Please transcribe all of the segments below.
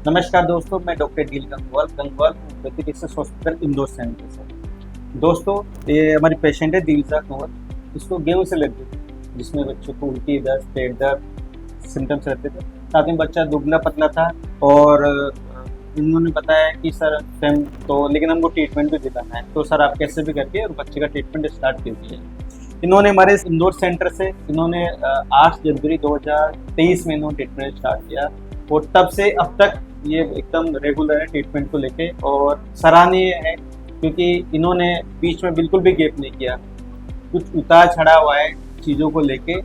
नमस्कार दोस्तों, मैं डॉक्टर डील Gangwal paediatrics hospital Indore centre से। दोस्तों, ये हमारी पेशेंट है दिलजा कंवर। इसको गेहूं से लगी थी, जिसमें बच्चों को उल्टी दर्द, पेट दर्द सिम्टम्स रहते थे। साथ में बच्चा दुबला पतला था और इन्होंने बताया कि सर फैम तो, लेकिन हमको ट्रीटमेंट भी दिलाना है, तो सर आप कैसे भी करके और बच्चे का ट्रीटमेंट स्टार्ट कीजिए। इन्होंने हमारे इंदौर सेंटर से 8 जनवरी 2023 में इन्होंने ट्रीटमेंट स्टार्ट किया और तब से अब तक ये एकदम रेगुलर है ट्रीटमेंट को लेके। और सराहनीय है क्योंकि इन्होंने बीच में बिल्कुल भी गैप नहीं किया। कुछ उतार चढ़ाव आए चीज़ों को लेके,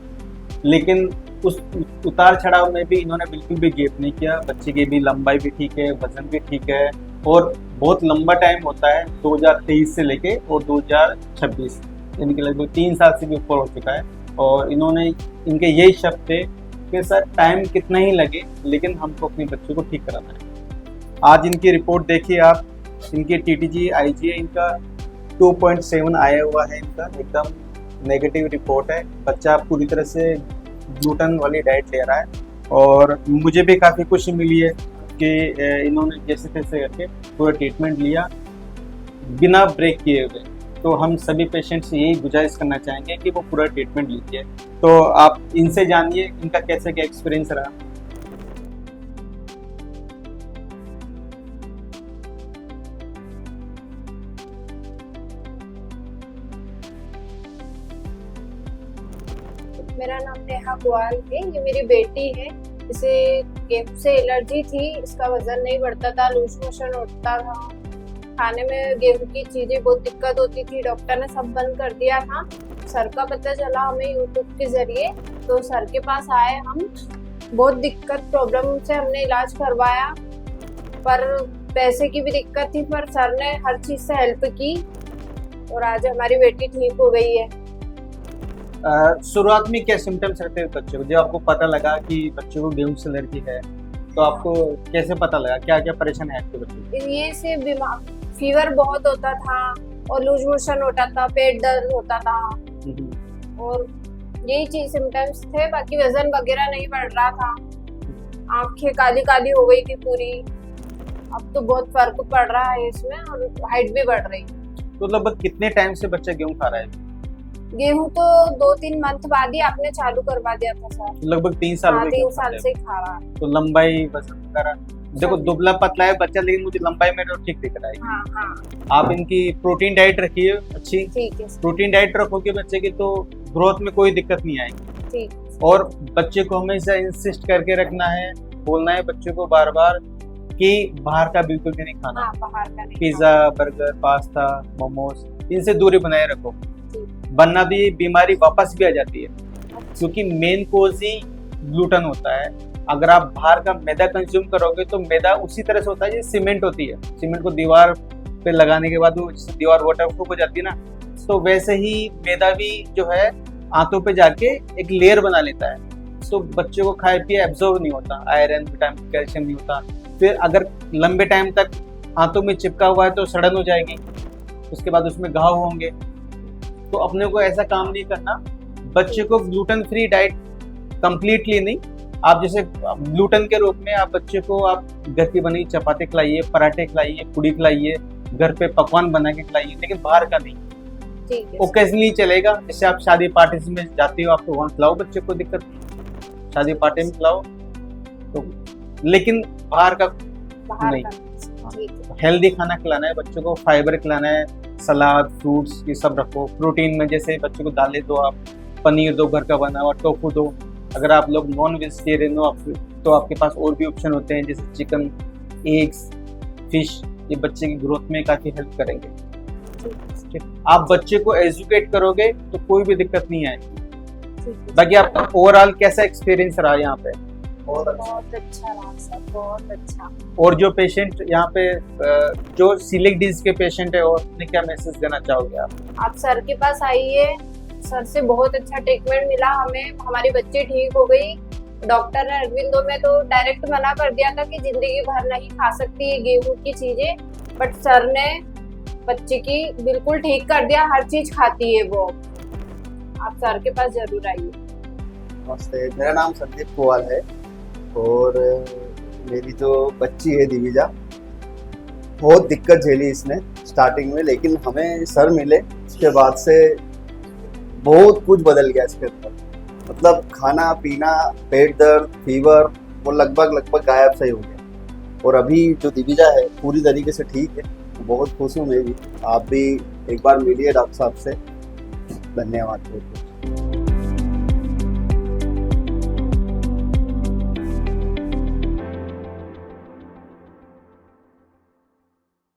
लेकिन उस उतार चढ़ाव में भी इन्होंने बिल्कुल भी गैप नहीं किया। बच्चे की भी लंबाई भी ठीक है, वजन भी ठीक है और बहुत लंबा टाइम होता है 2023 से लेके और 2026, यानी कि लगभग 3 साल से भी ऊपर हो चुका है। और इन्होंने इनके यही शब्द थे कि सर टाइम कितना ही लगे लेकिन हमको अपने बच्चों को ठीक कराना है। आज इनकी रिपोर्ट देखिए आप, इनकी TTG IGA इनका 2.7 आया हुआ है। इनका एकदम नेगेटिव रिपोर्ट है। बच्चा पूरी तरह से ग्लूटन वाली डाइट ले रहा है और मुझे भी काफ़ी खुशी मिली है कि इन्होंने जैसे तैसे करके पूरा ट्रीटमेंट लिया बिना ब्रेक किए हुए। तो हम सभी पेशेंट से यही गुजारिश करना चाहेंगे कि वो पूरा ट्रीटमेंट लीजिए। तो आप इनसे जानिए इनका कैसे क्या एक्सपीरियंस रहा। मेरा नाम नेहा गोयल है। ये मेरी बेटी है। इसे गेहूं से एलर्जी थी। इसका वजन नहीं बढ़ता था, लूज मोशन होता था, खाने में गेहूं की चीजें बहुत दिक्कत होती थी। डॉक्टर ने सब बंद कर दिया था। सर का पता चला हमें यूट्यूब के जरिए, तो सर के पास आए हम। बहुत दिक्कत प्रॉब्लम से हमने इलाज करवाया, पर पैसे की भी दिक्कत थी, पर सर ने हर चीज से हेल्प की और आज हमारी बेटी ठीक हो गई है। शुरुआत में क्या सिम्टम्स रहते हैं बच्चे को? जब आपको पता लगा कि बच्चे को गेहूं से एलर्जी है तो आपको कैसे पता लगा, क्या क्या परेशानी है आपके बच्चे को? ये से बीमार, फीवर बहुत होता था और लूज मोशन होता था, पेट दर्द होता था और यही चीज सिम्टम्स थे। बाकी वजन वगैरह नहीं बढ़ रहा था। आंखें काली काली हो गई थी पूरी। अब तो बहुत फर्क पड़ रहा है इसमें और हाइट भी बढ़ रही है। तो लगभग कितने टाइम से बच्चा गेहूं खा रहा है? गेहूं तो 2-3 मंथ बाद ही आपने चालू करवा दिया था सर। लगभग 3 साल हो गए 3 साल से खा रहा है। तो लंबाई वजन वगैरह देखो, दुबला पतला है बच्चा लेकिन मुझे लंबाई में तो ठीक दिख रहा है। हाँ हाँ आप इनकी प्रोटीन डाइट रखिए अच्छी। ठीक है। प्रोटीन डाइट रखोगे बच्चे की तो ग्रोथ में कोई दिक्कत नहीं आएगी। ठीक। और बच्चे को हमेशा इंसिस्ट करके रखना है, बोलना है बच्चे को बार बार कि बाहर का बिल्कुल भी नहीं खाना। हाँ, बाहर का नहीं। पिज्जा, बर्गर, पास्ता, मोमोज, इनसे दूरी बनाए रखो, वरना भी बीमारी वापस भी आ जाती है। क्योंकि मेन कोज ही ग्लूटन होता है। अगर आप बाहर का मैदा कंज्यूम करोगे तो मैदा उसी तरह से होता है जैसे सीमेंट होती है। सीमेंट को दीवार पे लगाने के बाद वो दीवार वाटरप्रूफ हो जाती है ना, तो वैसे ही मैदा भी जो है आंतों पे जाके एक लेयर बना लेता है। तो बच्चे को खाए पिए एब्जॉर्ब नहीं होता, आयरन, विटामिन, कैल्शियम नहीं होता। फिर अगर लंबे टाइम तक आंतों में चिपका हुआ है तो सड़न हो जाएगी, उसके बाद उसमें घाव होंगे। तो अपने को ऐसा काम नहीं करना। बच्चे को ग्लूटेन फ्री डाइट कंप्लीटली नहीं, आप जैसे ग्लूटेन के रूप में आप बच्चे को आप घर की बनी चपाती खिलाइए, पराठे खिलाइए, पूड़ी खिलाइए, घर पे पकवान बना के खिलाइए, लेकिन बाहर का नहीं। ओकेजनली चलेगा। जैसे आप शादी पार्टी में जाते हो, आपको वहाँ खिलाओ बच्चे को, दिक्कत नहीं, शादी पार्टी में खिलाओ तो, लेकिन बाहर का नहीं। हेल्दी खाना खिलाना है बच्चों को, फाइबर खिलाना है, सलाद, फ्रूट्स ये सब रखो। प्रोटीन में जैसे बच्चों को दालें दो, आप पनीर दो घर का बना हुआ, टोफू दो। अगर आप लोग नॉन वेजिटेरियन हो तो आपके पास और भी ऑप्शन होते हैं जैसे चिकन, एग्स, फिश। ये बच्चे की ग्रोथ में काफ़ी हेल्प करेंगे। आप बच्चे को एजुकेट करोगे तो कोई भी दिक्कत नहीं आएगी। बाकी आपका ओवरऑल कैसा एक्सपीरियंस रहा यहाँ पे? बहुत अच्छा रहा सर, बहुत अच्छा। और जो पेशेंट यहाँ पे जो सिलिक डिजीज के पेशेंट है, और उन्हें क्या मैसेज देना चाहोगे आप? आप सर के पास आइए, सर से बहुत अच्छा ट्रीटमेंट मिला हमें। हमारी बच्ची ठीक हो गई। डॉक्टर ने अरविंदो में तो डायरेक्ट मना कर दिया था कि जिंदगी भर नहीं खा सकती है गेहूं की चीजें, बट सर ने बच्ची की बिल्कुल ठीक कर दिया। हर चीज खाती है वो। आप सर के पास जरूर आइए। नमस्ते, मेरा नाम संदीप गोयल है और मेरी जो बच्ची है दिविजा, बहुत दिक्कत झेली इसने स्टार्टिंग में, लेकिन हमें सर मिले उसके बाद से बहुत कुछ बदल गया इसके अंदर। मतलब खाना पीना, पेट दर्द, फीवर, वो लगभग गायब सही हो गया। और अभी जो दिविजा है पूरी तरीके से ठीक है, बहुत खुश हूँ मैं भी। आप भी एक बार मिलिए डॉक्टर साहब से। धन्यवाद।